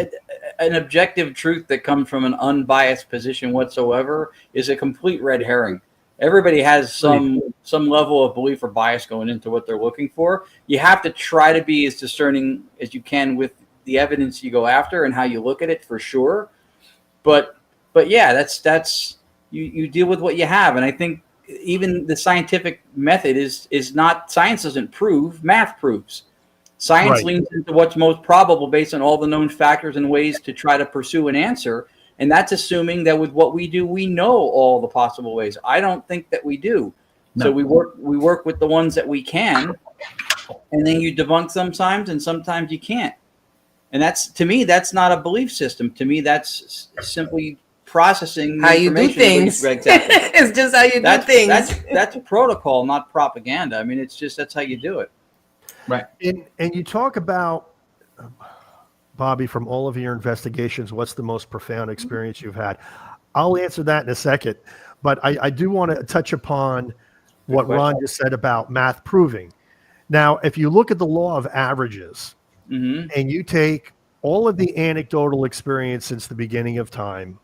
an objective truth that comes from an unbiased position whatsoever is a complete red herring. Everybody has some level of belief or bias going into what they're looking for. You have to try to be as discerning as you can with the evidence you go after and how you look at it, for sure. But yeah, that's you deal with what you have. And I think even the scientific method is not, science doesn't prove, math proves. Science leans into what's most probable based on all the known factors and ways to try to pursue an answer. And that's assuming that with what we do, we know all the possible ways. I don't think that we do. No. So we work with the ones that we can, and then you debunk sometimes, and sometimes you can't. And that's, to me, that's not a belief system. To me, that's simply processing how you do things. Exactly. It's just how you do things. That's protocol, not propaganda. I mean, it's just, that's how you do it. Right. And you talk about Bobby, from all of your investigations, what's the most profound experience you've had? I'll answer that in a second, but I do want to touch upon what Ron just said about math proving. Now, if you look at the law of averages and you take all of the anecdotal experience since the beginning of time,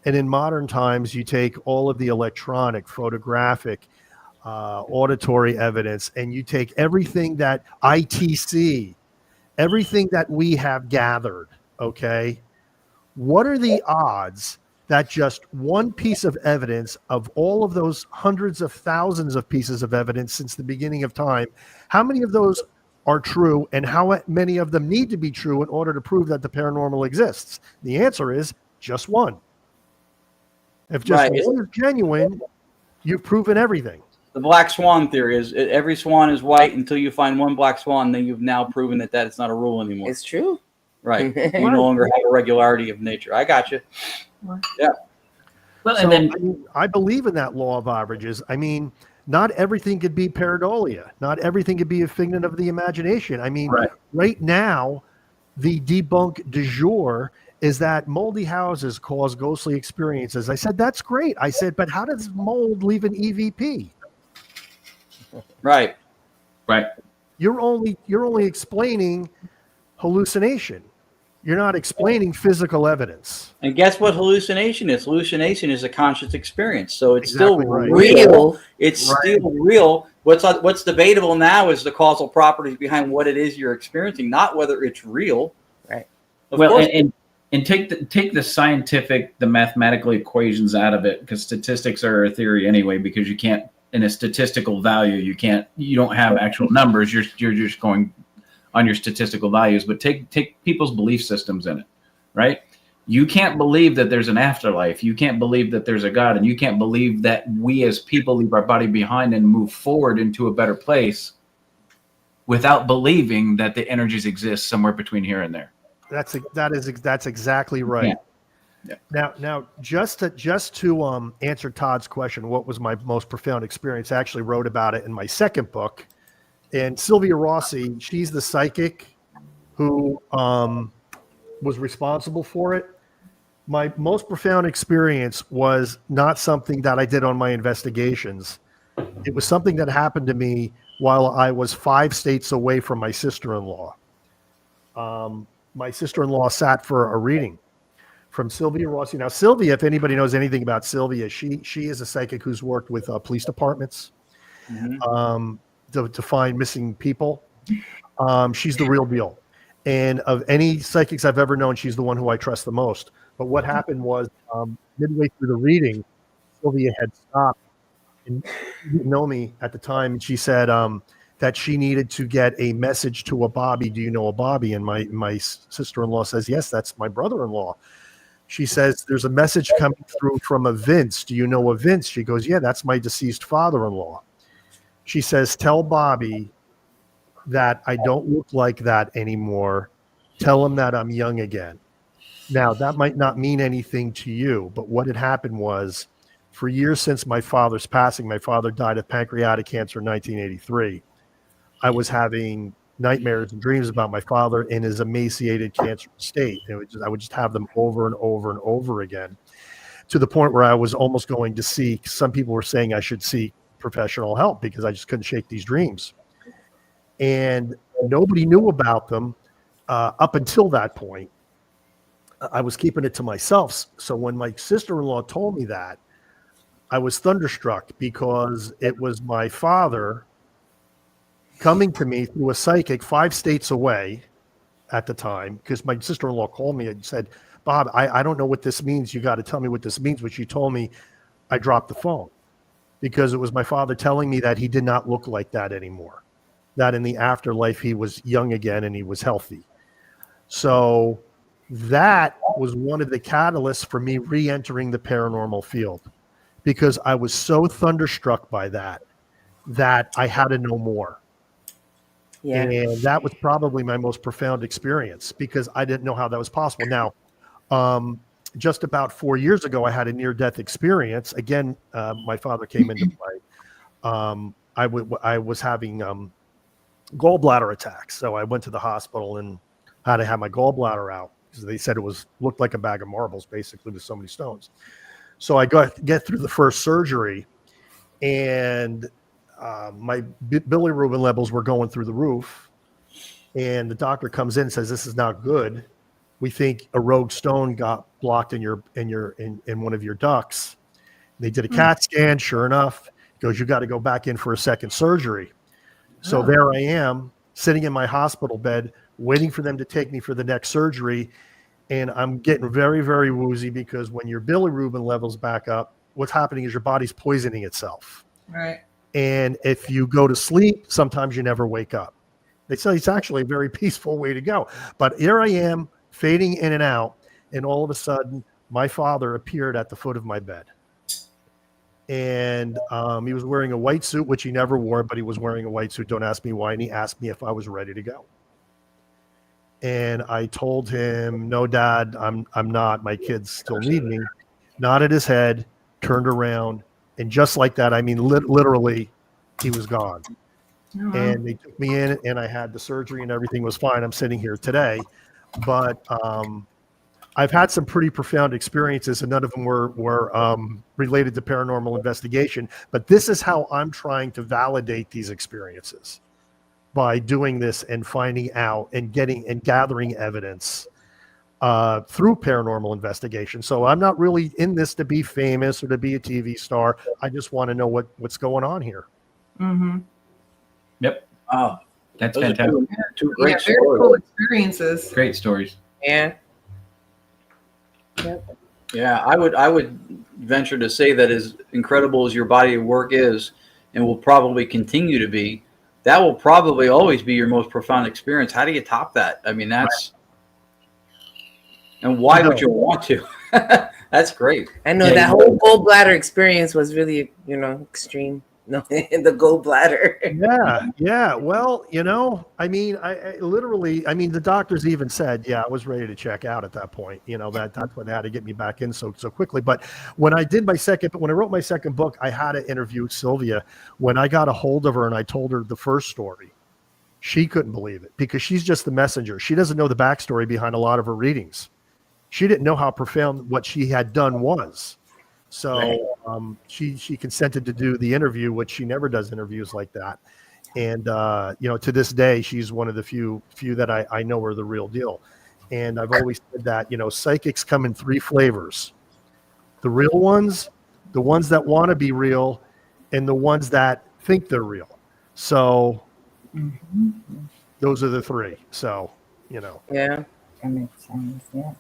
and in modern times, you take all of the electronic, photographic, auditory evidence, and you take everything that ITC, everything that we have gathered, okay? What are the odds that just one piece of evidence of all of those hundreds of thousands of pieces of evidence since the beginning of time, how many of those are true and how many of them need to be true in order to prove that the paranormal exists? The answer is just one. If just one is genuine, you've proven everything. The black swan theory is every swan is white until you find one black swan, then you've now proven that is not a rule anymore. It's true. Right. You no longer have a regularity of nature. I got you. Yeah. Well, So, and then I mean, I believe in that law of averages. I mean, not everything could be pareidolia. Not everything could be a figment of the imagination. I mean, right now, the debunk du jour is that moldy houses cause ghostly experiences. I said, that's great. I said, but how does mold leave an EVP? Right. You're only explaining hallucination. You're not explaining physical evidence. And guess what hallucination is? Hallucination is a conscious experience. So it's Exactly still right. real. It's still real. What's debatable now is the causal properties behind what it is you're experiencing, not whether it's real. Right. Of course. And take the scientific, the mathematical equations out of it, because statistics are a theory anyway, because you can't, in a statistical value, you don't have actual numbers. You're just going on your statistical values, but take people's belief systems in it, right? You can't believe that there's an afterlife. You can't believe that there's a God, and you can't believe that we as people leave our body behind and move forward into a better place without believing that the energies exist somewhere between here and there. That's exactly right. Yeah. Now, just to answer Todd's question, what was my most profound experience? I actually wrote about it in my second book. And Sylvia Rossi, she's the psychic who was responsible for it. My most profound experience was not something that I did on my investigations. It was something that happened to me while I was 5 states away from my sister-in-law. My sister-in-law sat for a reading from Sylvia Rossi. Now, Sylvia, if anybody knows anything about Sylvia, she is a psychic who's worked with police departments to find missing people. She's the real deal. And of any psychics I've ever known, she's the one who I trust the most. But what happened was midway through the reading, Sylvia had stopped and she didn't know me at the time. And she said that she needed to get a message to a Bobby. Do you know a Bobby? And my sister-in-law says, yes, that's my brother-in-law. She says, there's a message coming through from a Vince. Do you know a Vince? She goes, yeah, that's my deceased father-in-law. She says, tell Bobby that I don't look like that anymore. Tell him that I'm young again. Now, that might not mean anything to you, but what had happened was, for years since my father's passing, my father died of pancreatic cancer in 1983. I was having nightmares and dreams about my father in his emaciated cancer state. I would just have them over and over and over again, to the point where I was almost going to seek, some people were saying I should seek professional help because I just couldn't shake these dreams. And nobody knew about them up until that point. I was keeping it to myself. So when my sister-in-law told me that, I was thunderstruck, because it was my father coming to me through a psychic 5 states away at the time, because my sister-in-law called me and said, Bob, I don't know what this means. You got to tell me what this means. When she told me, I dropped the phone, because it was my father telling me that he did not look like that anymore, that in the afterlife he was young again and he was healthy. So that was one of the catalysts for me re-entering the paranormal field, because I was so thunderstruck by that I had to know more. Yeah. And that was probably my most profound experience, because I didn't know how that was possible. Now, just about 4 years ago, I had a near-death experience. Again, my father came into play. I was having gallbladder attacks. So I went to the hospital and had to have my gallbladder out because they said it looked like a bag of marbles, basically, with so many stones. So I get through the first surgery, and my bilirubin levels were going through the roof. And the doctor comes in and says, "This is not good. We think a rogue stone got blocked in one of your ducts." They did a CAT scan. Sure enough, he goes, "You got to go back in for a second surgery." So there I am, sitting in my hospital bed, waiting for them to take me for the next surgery. And I'm getting very, very woozy because when your bilirubin levels back up, what's happening is your body's poisoning itself. Right. And if you go to sleep, sometimes you never wake up. They say it's actually a very peaceful way to go. But here I am, fading in and out. And all of a sudden, my father appeared at the foot of my bed. And he was wearing a white suit, which he never wore, but he was wearing a white suit. Don't ask me why. And he asked me if I was ready to go. And I told him, "No, Dad, I'm not. My kids still need me." Nodded his head, turned around, and just like that, I mean, literally, he was gone. Oh, wow. And they took me in, and I had the surgery, and everything was fine. I'm sitting here today, but I've had some pretty profound experiences, and none of them were related to paranormal investigation. But this is how I'm trying to validate these experiences, by doing this and finding out and gathering evidence through paranormal investigation. So I'm not really in this to be famous or to be a TV star. I just want to know what's going on here. Mm-hmm. Yep. Oh, That's those are fantastic. two great Very stories. cool experiences. Great stories. Yeah. Yeah, I would venture to say that as incredible as your body of work is, and will probably continue to be, that will probably always be your most profound experience. How do you top that? I mean, that's, and why would you want to? That's great. I know that whole gallbladder experience was really, extreme. No, the gallbladder. Yeah. Well, I mean, I literally, the doctors even said, I was ready to check out at that point. That's what they had to get me back in so quickly. But when I wrote my second book, I had to interview Sylvia. When I got a hold of her and I told her the first story, she couldn't believe it because she's just the messenger. She doesn't know the backstory behind a lot of her readings. She didn't know how profound what she had done was. So she consented to do the interview, which she never does interviews like that. And, to this day, she's one of the few that I know are the real deal. And I've always said that, psychics come in three flavors: the real ones, the ones that want to be real, and the ones that think they're real. So those are the three. So, Yeah. That makes sense. Yeah.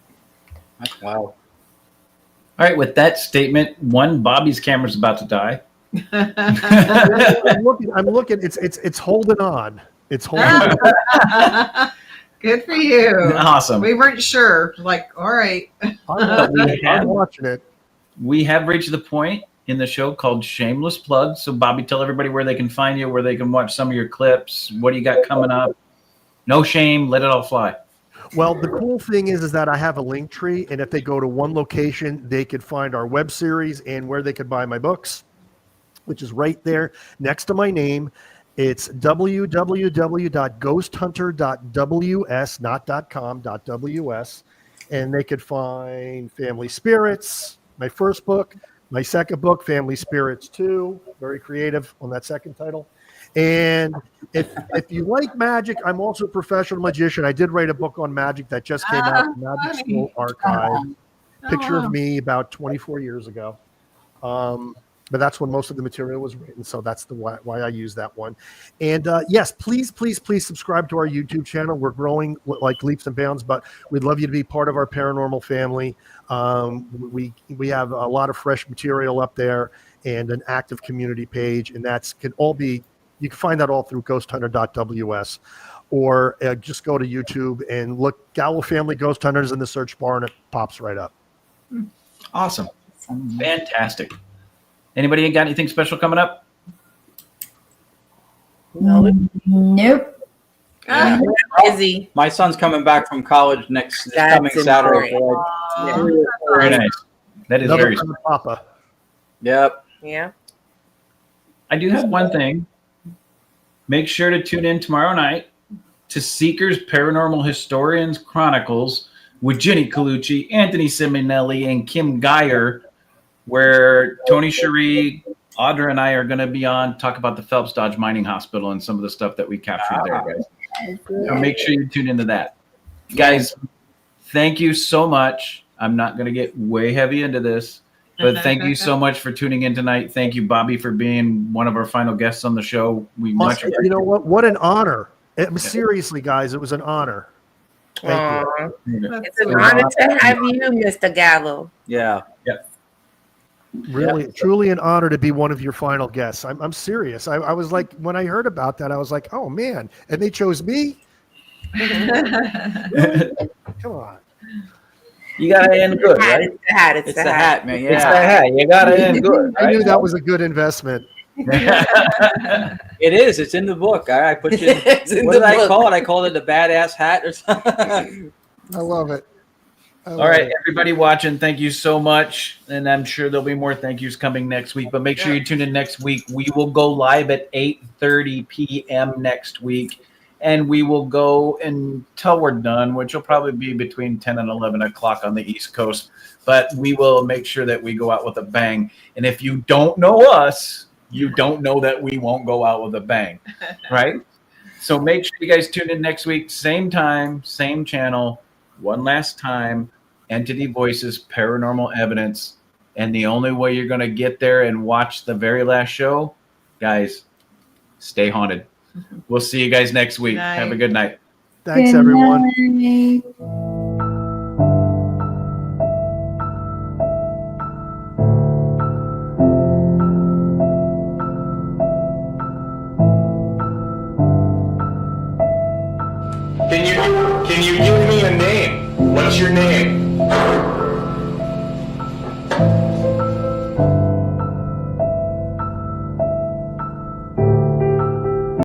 That's wow. All right, with that statement, Bobby's camera's about to die. I'm looking. It's holding on. It's holding on. Good for you. Awesome. We weren't sure. All right. I'm watching it. We have reached the point in the show called Shameless Plug. So, Bobby, tell everybody where they can find you, where they can watch some of your clips. What do you got coming up? No shame. Let it all fly. Well, the cool thing is that I have a link tree, and if they go to one location, they could find our web series and where they could buy my books, which is right there next to my name. It's www.ghosthunter.ws, not .com, .ws, and they could find Family Spirits, my first book, my second book, Family Spirits 2, very creative on that second title. And if you like magic, I'm also a professional magician. I did write a book on magic that just came out in Magic School Archive. Picture of me about 24 years ago. But that's when most of the material was written. So that's why I use that one. And yes, please subscribe to our YouTube channel. We're growing like leaps and bounds, but we'd love you to be part of our paranormal family. We have a lot of fresh material up there and an active community page. And you can find that all through ghosthunter.ws, or just go to YouTube and look Gallo Family Ghost Hunters in the search bar, and it pops right up. Awesome. Fantastic. Anybody got anything special coming up? No. Nope. Busy. My son's coming back from college this coming Saturday. Very nice. That is Another very kind of Papa. Yep. Yeah. I do have one thing. Make sure to tune in tomorrow night to Seekers Paranormal Historians Chronicles with Jenny Colucci, Anthony Simonelli, and Kim Geyer, where Tony Cherie, Audra, and I are going to be on, talk about the Phelps Dodge Mining Hospital and some of the stuff that we captured there, guys. So make sure you tune into that. Guys, thank you so much. I'm not going to get way heavy into this, but thank you so much for tuning in tonight. Thank you, Bobby, for being one of our final guests on the show. We much appreciate it. You know what? What an honor. Seriously, guys, it was an honor. Thank you. It's an honor to have you, Mr. Gallo. Yeah. Really, truly an honor to be one of your final guests. I'm serious. I was like, when I heard about that, I was like, oh man, and they chose me. Come on. You gotta end good, right? It's the hat. It's the hat, man. Yeah. It's the hat. You gotta end good. I knew that was a good investment. It is. It's in the book. I put you. What did I call it? I called it the badass hat or something. I love it. All right, everybody watching, thank you so much. And I'm sure there'll be more thank yous coming next week. But make sure you tune in next week. We will go live at 8:30 p.m. next week. And we will go until we're done, which will probably be between 10 and 11 o'clock on the East Coast. But we will make sure that we go out with a bang. And if you don't know us, you don't know that we won't go out with a bang, right? So make sure you guys tune in next week. Same time, same channel. One last time, Entity Voices Paranormal Evidence. And the only way you're going to get there and watch the very last show, guys, stay haunted. We'll see you guys next week. Have a good night. Thanks, everyone. Can you give me a name? What's your name?